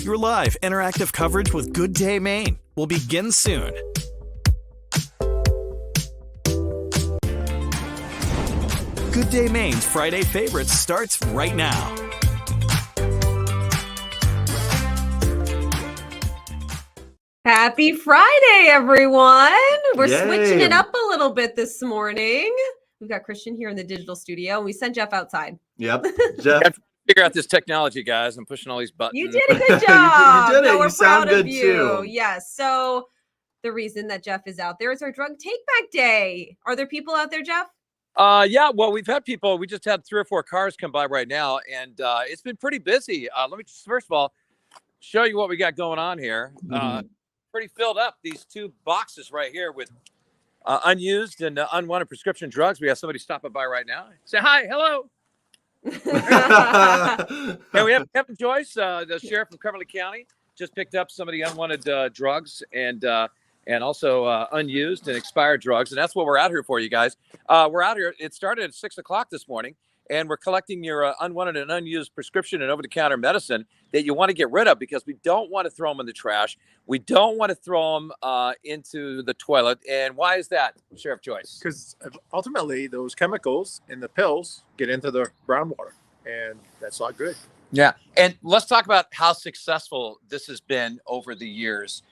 Your live, interactive coverage with Good Day Maine will begin soon. Good Day Maine's Friday Favorites starts right now. Happy Friday, everyone. We're Yay. Switching it up a little bit this morning. We've got Christian here in the digital studio, and we sent Jeff outside. Yep. Jeff. Figure out this technology, guys. I'm pushing all these buttons. You did a good job. You did it. No, we're You sound proud of good, you. too. Yes. So the reason that Jeff is out there is our drug take back day. Are there people out there, Jeff? Yeah, well, we've had people. We just had 3 or 4 cars come by right now, and it's been pretty busy. Let me just, first of all, show you what we got going on here. Pretty filled up, these 2 boxes right here with unused and unwanted prescription drugs. We have somebody stopping by right now. Say hi, hello. And we have Kevin Joyce, the sheriff from Cumberland County, just picked up some of the unwanted drugs and also unused and expired drugs. And that's what we're out here for, you guys. We're out here. It started at 6 o'clock this morning, and we're collecting your unwanted and unused prescription and over-the-counter medicine that you want to get rid of, because we don't want to throw them in the trash. We don't want to throw them into the toilet. And why is that, Sheriff Joyce? Because ultimately those chemicals in the pills get into the groundwater, and that's not good. Yeah. And let's talk about how successful this has been over the years.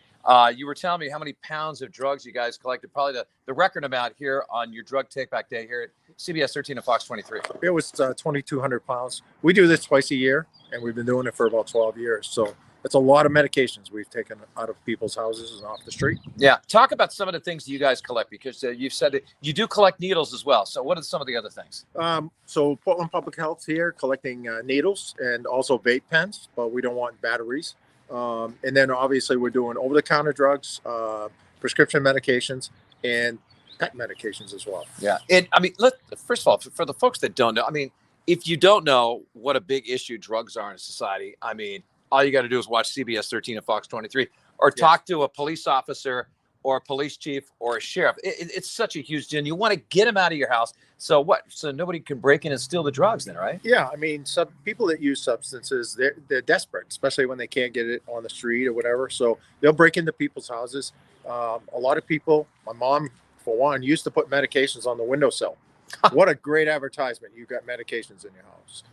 You were telling me how many pounds of drugs you guys collected, probably the record amount here on your drug take-back day here at CBS 13 and Fox 23. It was 2,200 pounds. We do this twice a year, and we've been doing it for about 12 years. So it's a lot of medications we've taken out of people's houses and off the street. Yeah. Talk about some of the things that you guys collect, because you've said that you do collect needles as well. So what are some of the other things? So Portland Public Health here collecting needles and also vape pens, but we don't want batteries. And then obviously we're doing over-the-counter drugs, prescription medications, and pet medications as well. Yeah. And I mean, first of all, for the folks that don't know, I mean, if you don't know what a big issue drugs are in society, I mean, all you got to do is watch CBS 13 and Fox 23, or talk to a police officer or a police chief or a sheriff. It's such a huge deal. You want to get them out of your house. So what? So nobody can break in and steal the drugs then, right? Yeah. I mean, some people that use substances, they're desperate, especially when they can't get it on the street or whatever. So they'll break into people's houses. A lot of people, my mom, for one, used to put medications on the windowsill. What a great advertisement. You've got medications in your house.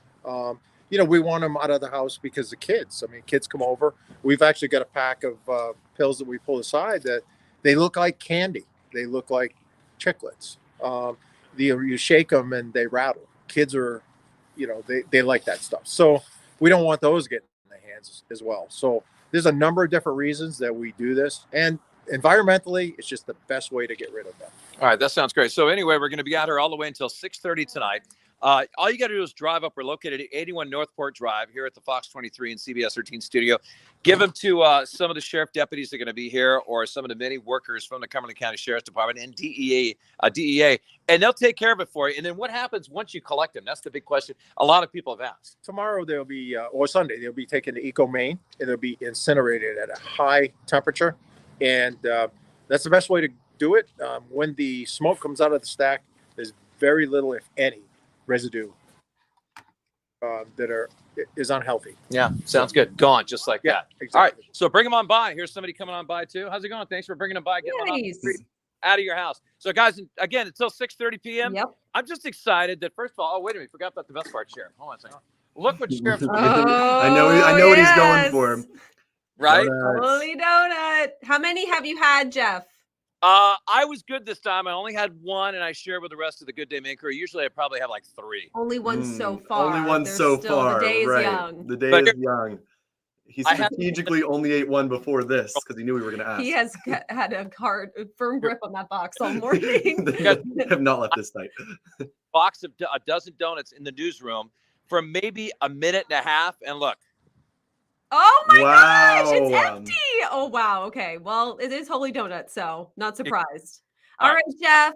We want them out of the house because the kids, I mean, kids come over. We've actually got a pack of pills that we pull aside that they look like candy. They look like chiclets. You shake them and they rattle. Kids are, they like that stuff. So we don't want those getting in their hands as well. So there's a number of different reasons that we do this. And environmentally, it's just the best way to get rid of them. All right, that sounds great. So anyway, we're going to be out here all the way until 6:30 tonight. All you got to do is drive up. We're located at 81 Northport Drive here at the Fox 23 and CBS 13 studio. Give them to some of the sheriff deputies that are going to be here, or some of the many workers from the Cumberland County Sheriff's Department and DEA, and they'll take care of it for you. And then what happens once you collect them? That's the big question a lot of people have asked. Tomorrow they'll be, or Sunday, they'll be taken to Eco Maine, and they'll be incinerated at a high temperature. And that's the best way to do it. When the smoke comes out of the stack, there's very little, if any, residue that is unhealthy. Yeah, sounds good. Gone just like that. Exactly. All right, so bring them on by. Here's somebody coming on by too. How's it going? Thanks for bringing them by. Getting them off the street, out of your house. So guys, again, until 6:30 p.m. Yep. I'm just excied that, first of all, wait a minute, forgot about the best part, Sheriff. Hold on a second. Look what Sheriff. I know what he's going for. Right? Holy donut. How many have you had, Jeff? I was good this time. I only had one, and I shared with the rest of the Good Day Maine crew. Usually, I probably have like 3. Only one so far. Only one so far. The day is right. young. The day is young. He strategically only ate one before this because he knew we were going to ask. He has had a firm grip on that box all morning. They have not left this night. Box of a dozen donuts in the newsroom for maybe a minute and a half, and look. Oh my gosh, it's empty. Oh, wow. Okay. Well, it is Holy Donut, so not surprised. All right, Jeff.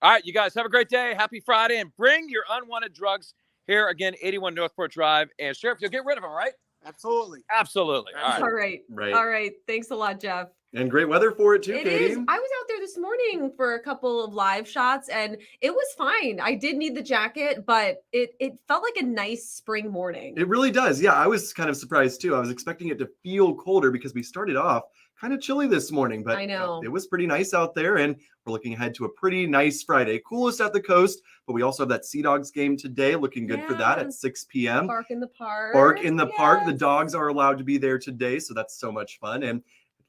All right, you guys have a great day. Happy Friday, and bring your unwanted drugs here again, 81 Northport Drive. And Sheriff, you'll get rid of them, right? Absolutely. Absolutely. All right. All right. Thanks a lot, Jeff. And great weather for it too, Katie. It is. I was out there this this morning for a couple of live shots, and it was fine. I did need the jacket, but it felt like a nice spring morning. It really does. Yeah, I was kind of surprised too. I was expecting it to feel colder because we started off kind of chilly this morning, but I know. it was pretty nice out there, and we're looking ahead to a pretty nice Friday. Coolest at the coast, but we also have that Sea Dogs game today. Looking good for that at 6 p.m. Bark in the park. Bark in the park. The dogs are allowed to be there today, so that's so much fun and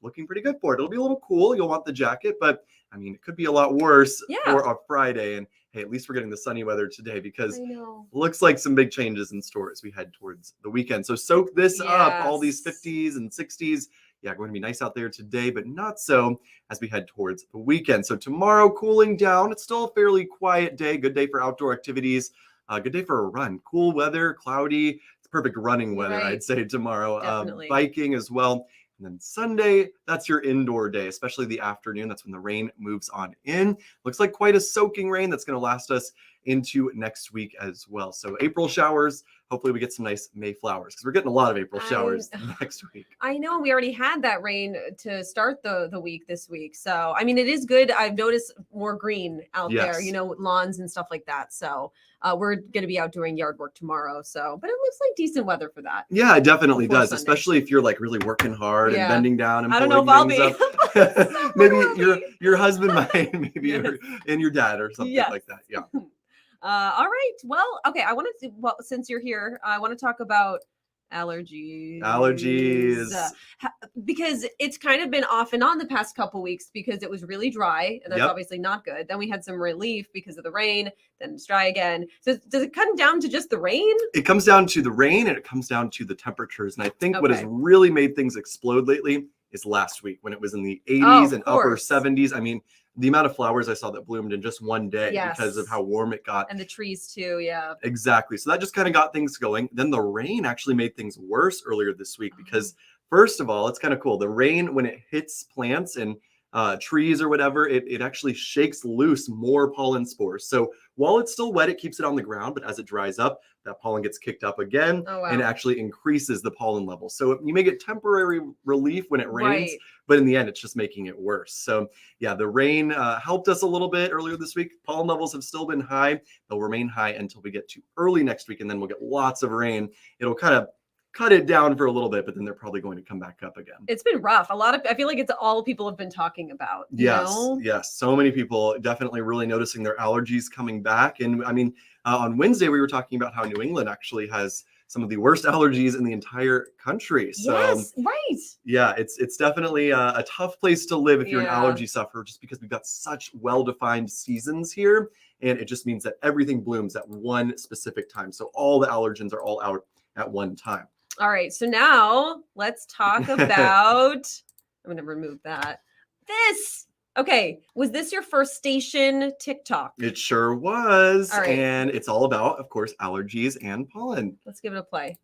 looking pretty good for it. It'll be a little cool. You'll want the jacket, but I mean, it could be a lot worse for a Friday. And hey, at least we're getting the sunny weather today because it looks like some big changes in store as we head towards the weekend. So soak this up, all these 50s and 60s. Yeah, going to be nice out there today, but not so as we head towards the weekend. So tomorrow, cooling down. It's still a fairly quiet day. Good day for outdoor activities. Good day for a run. Cool weather, cloudy. It's perfect running weather, I'd say, tomorrow. Biking as well. And then Sunday, that's your indoor day, especially the afternoon. That's when the rain moves on in. Looks like quite a soaking rain that's going to last us into next week as well. So April showers. Hopefully we get some nice May flowers because we're getting a lot of April showers next week. I know we already had that rain to start the week this week. So, I mean, it is good. I've noticed more green out there, you know, lawns and stuff like that. So we're going to be out doing yard work tomorrow. So, but it looks like decent weather for that. Yeah, it definitely does, especially if you're like really working hard and bending down and pulling things up. Maybe your husband might, maybe and your dad or something like that. Yeah. All right. Well, okay. I want to, since you're here, I want to talk about allergies. Because it's kind of been off and on the past couple weeks because it was really dry and that's obviously not good. Then we had some relief because of the rain, then it's dry again. So does it come down to just the rain? It comes down to the rain and it comes down to the temperatures. And I think what has really made things explode lately is last week when it was in the 80s and upper 70s. I mean, the amount of flowers I saw that bloomed in just one day because of how warm it got. And the trees too, yeah. Exactly. So that just kind of got things going. Then the rain actually made things worse earlier this week because first of all, it's kind of cool. The rain, when it hits plants and trees or whatever, it actually shakes loose more pollen spores. So while it's still wet, it keeps it on the ground, but as it dries up, that pollen gets kicked up again and actually increases the pollen level. So you may get temporary relief when it rains, but in the end, it's just making it worse. So yeah, the rain helped us a little bit earlier this week. Pollen levels have still been high. They'll remain high until we get to early next week, and then we'll get lots of rain. It'll kind of cut it down for a little bit, but then they're probably going to come back up again. It's been rough. I feel like it's all people have been talking about. Yes. So many people definitely really noticing their allergies coming back. And I mean, on Wednesday, we were talking about how New England actually has some of the worst allergies in the entire country. So yeah, it's definitely a tough place to live if you're an allergy sufferer, just because we've got such well-defined seasons here. And it just means that everything blooms at one specific time. So all the allergens are all out at one time. All right, so now let's talk about, I'm going to remove that. Okay, was this your first station TikTok? It sure was. And it's all about, of course, allergies and pollen. Let's give it a play.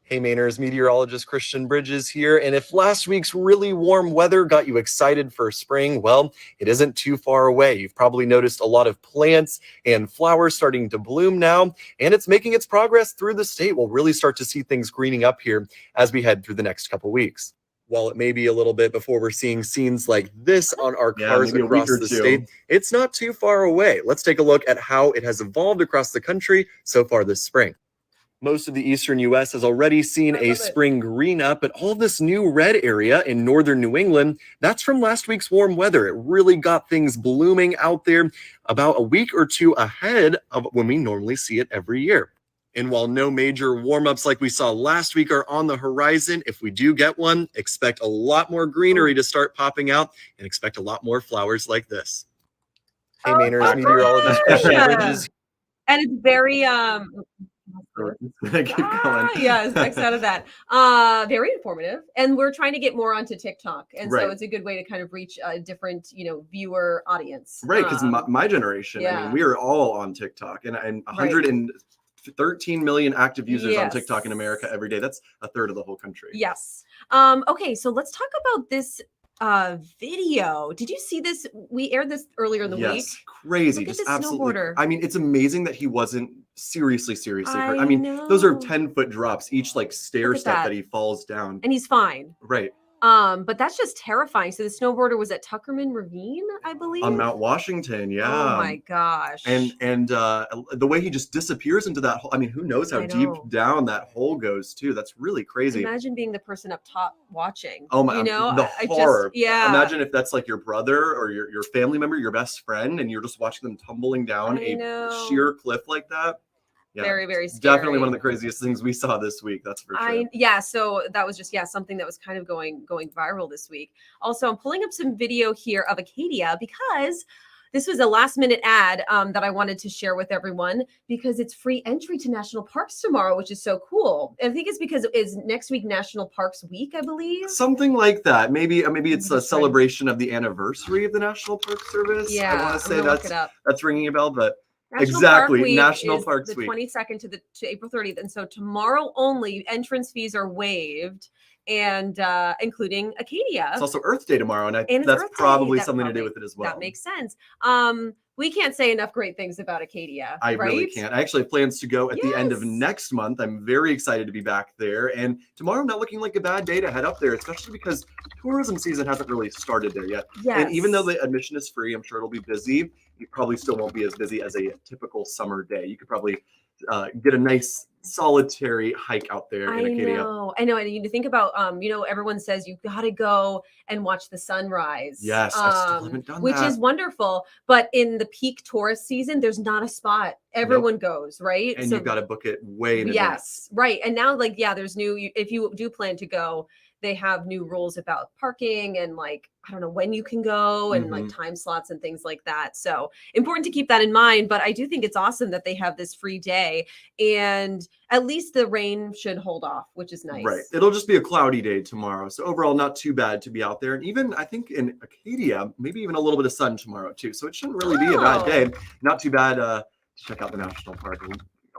Hey Mainers, meteorologist Christian Bridges here. And if last week's really warm weather got you excited for spring, well, it isn't too far away. You've probably noticed a lot of plants and flowers starting to bloom now, and it's making its progress through the state. We'll really start to see things greening up here as we head through the next couple weeks. While it may be a little bit before we're seeing scenes like this on our cars across the state, it's not too far away. Let's take a look at how it has evolved across the country so far this spring. Most of the eastern U.S. has already seen a spring green up, but all this new red area in northern New England, that's from last week's warm weather. It really got things blooming out there about a week or two ahead of when we normally see it every year. And while no major warm-ups like we saw last week are on the horizon, if we do get one, expect a lot more greenery to start popping out and expect a lot more flowers like this. Hey, Mainers, meteorologist Christian Bridges. And it's very keep going. Yes, X out of that. Very informative, and we're trying to get more onto TikTok, and so it's a good way to kind of reach a different, viewer audience. Right, because my generation, I mean, we are all on TikTok, and 113 million active users on TikTok in America every day. That's a third of the whole country. Yes. Okay, so let's talk about this video. Did you see this? We aired this earlier in the week. Yes, crazy. Just absolutely. Snowboarder. I mean, it's amazing that he wasn't seriously hurt. I mean, those are 10-foot drops, each like stair step that he falls down. And he's fine. Right. But that's just terrifying. So the snowboarder was at Tuckerman Ravine, I believe. On Mount Washington, yeah. Oh my gosh. And the way he just disappears into that hole. I mean, who knows how I deep know. down that hole goes too? That's really crazy. Imagine being the person up top watching. Oh my, you know, the horror. yeah. Imagine if that's like your brother or your family member, your best friend, and you're just watching them tumbling down a sheer cliff like that. Yeah, very, very scary. Definitely one of the craziest things we saw this week. That's for sure. Yeah, so that was just something that was kind of going viral this week. Also, I'm pulling up some video here of Acadia because this was a last minute ad that I wanted to share with everyone because it's free entry to national parks tomorrow, which is so cool. I think it's because it's next week National Parks Week, I believe. Something like that. Maybe it's a celebration of the anniversary of the National Park Service. Yeah, I want to say that's ringing a bell, but National Park Week National Parks Week, the 22nd to April 30th, and so tomorrow only entrance fees are waived, and including Acadia. It's also Earth Day tomorrow, and that's probably something to do with it as well. That makes sense. We can't say enough great things about Acadia. I really can't. I actually have plans to go at the end of next month. I'm very excited to be back there, and tomorrow not looking like a bad day to head up there, especially because tourism season hasn't really started there yet. Yes. And even though the admission is free, I'm sure it'll be busy. It probably still won't be as busy as a typical summer day. You could probably get a nice solitary hike out there in Acadia. I know. And you think about, everyone says you got to go and watch the sunrise. Yes, I still haven't done which is wonderful. But in the peak tourist season, there's not a spot. Everyone goes, right? And you've got to book it way in advance. Yes, right. And now, there's if you do plan to go, they have new rules about parking and I don't know when you can go and time slots and things like that. So important to keep that in mind. But I do think it's awesome that they have this free day, and at least the rain should hold off, which is nice. Right. It'll just be a cloudy day tomorrow. So overall, not too bad to be out there. And even I think in Acadia, maybe even a little bit of sun tomorrow too. So it shouldn't really be a bad day. Not too bad to check out the national park.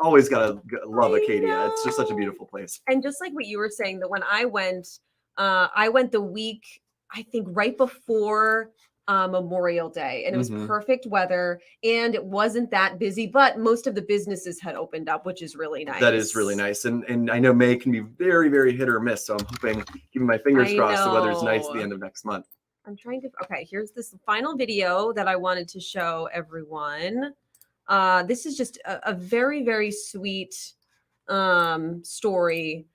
Always gotta love Acadia. It's just such a beautiful place. And just like what you were saying, that when I went the week, I think right before Memorial Day, and it was perfect weather, and it wasn't that busy, but most of the businesses had opened up, which is really nice. That is really nice. And I know May can be very, very hit or miss. So I'm hoping, keeping my fingers crossed, the weather's nice at the end of next month. Okay, here's this final video that I wanted to show everyone. This is just a very, very sweet story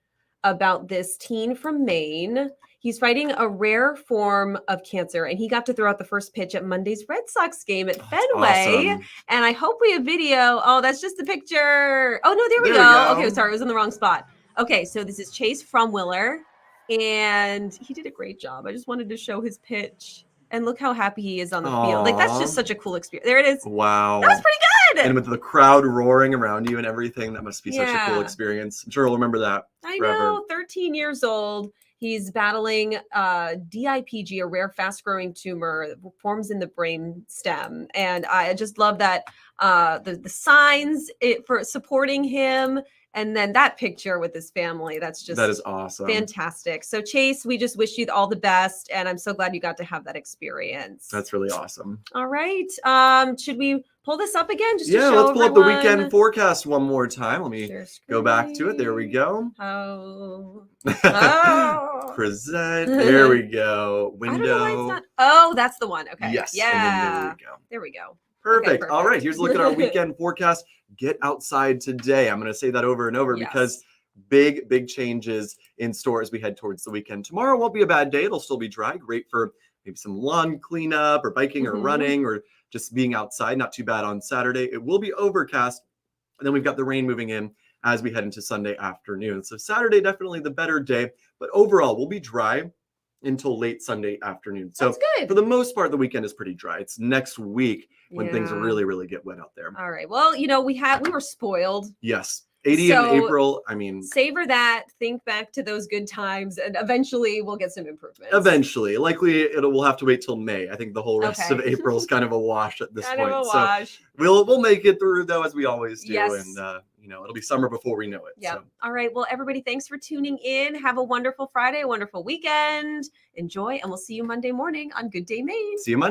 about this teen from Maine. He's fighting a rare form of cancer, and he got to throw out the first pitch at Monday's Red Sox game at Fenway. Awesome. And I hope we have video. Oh, that's just the picture. Oh, no, there we go. Okay, sorry, I was in the wrong spot. Okay, so this is Chase from Willer, and he did a great job. I just wanted to show his pitch. And look how happy he is on the field. That's just such a cool experience. There it is. Wow. That was pretty good. And with the crowd roaring around you and everything, that must be such a cool experience. I'm sure he'll remember that forever. I know, 13 years old. He's battling DIPG, a rare fast-growing tumor that forms in the brain stem. And I just love that the signs for supporting him. And then that picture with his family, that is awesome. Fantastic. So Chase, we just wish you all the best. And I'm so glad you got to have that experience. That's really awesome. All right. Should we pull this up again? Just to show let's pull up the weekend forecast one more time. Let me go back to it. There we go. Present. There we go. Window. I don't know why it's not. Oh, that's the one. Okay. Yes. Yeah. And then there we go. There we go. Perfect. Okay, all right. Here's a look at our weekend forecast. Get outside today. I'm going to say that over and over because big changes in store as we head towards the weekend. Tomorrow won't be a bad day. It'll still be dry. Great for maybe some lawn cleanup or biking or running or just being outside. Not too bad on Saturday. It will be overcast. And then we've got the rain moving in as we head into Sunday afternoon. So Saturday, definitely the better day. But overall, we'll be dry until late Sunday afternoon. So for the most part, the weekend is pretty dry. It's next week when things really get wet out there. All right. Well, we were spoiled. Yes. 80 in April. I mean, savor that. Think back to those good times, and eventually we'll get some improvements. Eventually, likely we'll have to wait till May. I think the whole rest of April is kind of a wash at this point. So we'll make it through though, as we always do, and it'll be summer before we know it. Yeah. So. All right. Well, everybody, thanks for tuning in. Have a wonderful Friday, a wonderful weekend. Enjoy, and we'll see you Monday morning on Good Day Maine. See you Monday.